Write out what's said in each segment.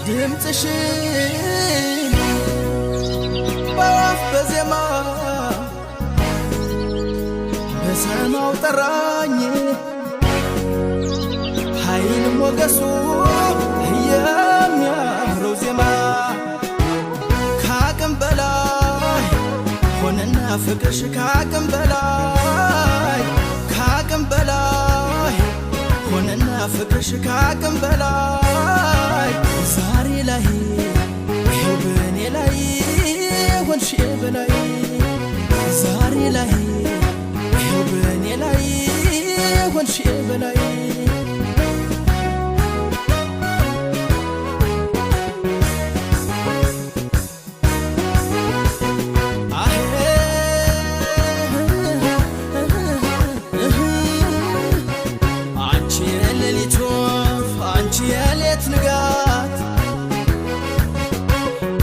ድምፅሽን በወፍ በዜማ በሰማው ጠራኝ ኃይል ሞገሱ የሚያምረው ዜማ ከአቅም በላይ ሆነና ፍቅርሽ ከአቅም በላይ ሆነና ፍቅርሽ ከአቅም በላይ ዛሬ ላይ ይኸው በእኔ ላይ ሆንሽ በላይ ዛሬ ላይ ይኸው በእኔ ላይ ሆንሽ በላይ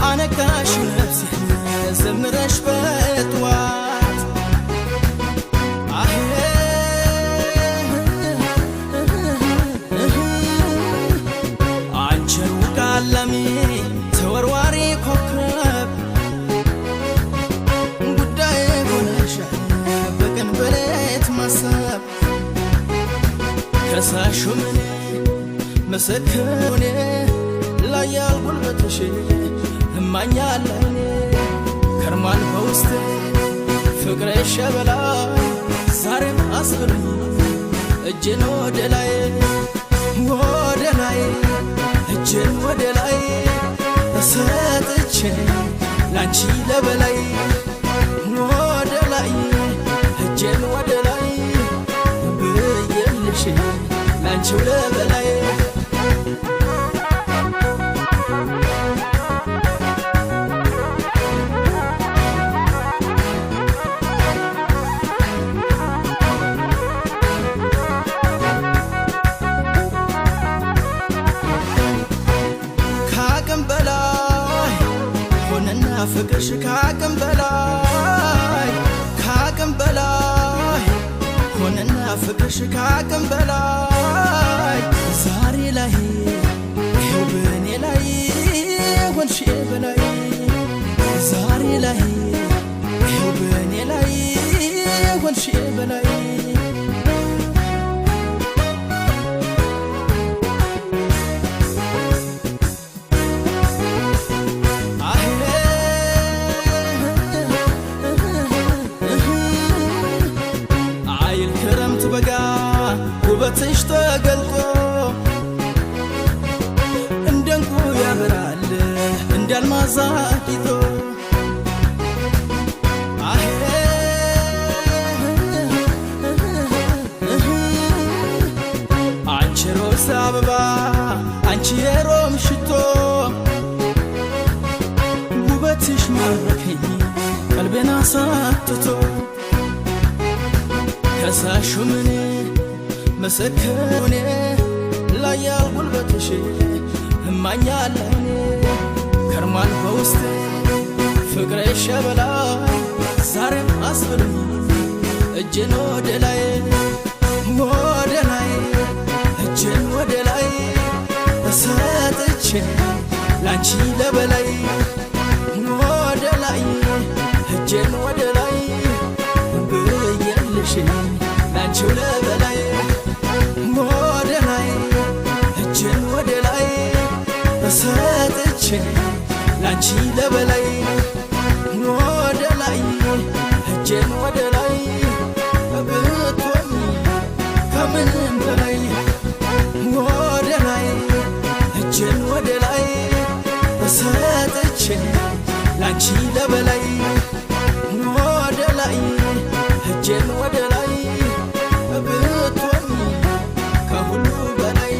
አነቃሽ ነፍሴን ዘምረሽ በጥዋት አንቺ ሩቅ አላሚ ተወርዋሪ ኮከብ ጉዳይ ሆነሻል በቀን በሌት ማሰብ ከሳሹ ምን መሰከሩኔ ላያል ጉልበትሽ እማኛለኔ ከርማን በውስጤ ፍቅርሽ በላይ ዛሬም አስብልኝ እጄን ወደ ላይ እጄን ወደ ላይ ሰጥቼ ላንቺ ለበላይ ወደ ላይ እጄን ወደ ላይ ብዬልሽ ላንቺው ለበላይ ፍቅርሽ ከአቅም በላይ ሆነና ፍቅርሽ ከአቅም በላይ ዛሬ ላይ ይኸው በእኔ ላይ ሆንሽ በላይ ዛሬ ላይ ይኸው በእኔ ላይ ሆንሽ በላይ ውበትሽ ተገልጦ እንደንቁ ያበራል እንዳልማዝ አጊጦ አንቺ ሮዝ አበባ አንቺ የሮም ሽቶ ውበትሽ ማረከኝ ቀልቤን አሳጥቶ ከሳሹ ምን መሰከሩኔ ላያል ጉልበትሽ እማኛለኔ ከርማን በውስጤ ፍቅርሽ በላይ ዛሬም አስብልኝ እጄን ወደ ላይ እጄን ወደ ላይ ሰጥቼ ላንቺ ለበላይ ወደ ላይ እጄን ወደ ላይ ብዬልሽ ላንቺው ለበላይ እጄን ወደ ላይ ሰጥቼ ላንቺ ለበላይ ወደ ላይ እጄን ወደ ላይ ብትሆኚ ከምንም በላይ ወደ ላይ እጄን ወደ ላይ ሰጥቼ ላንቺ ለበላይ ወደ ላይ እጄን ወደ ላይ ብትሆኚ ከሁሉ በላይ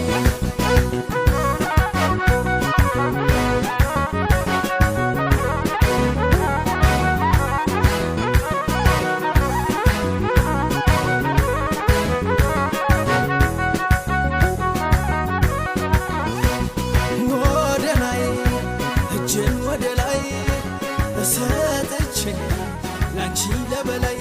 እጄን ወደ ላይ ሰጥቼ ላንቺ ለበላይ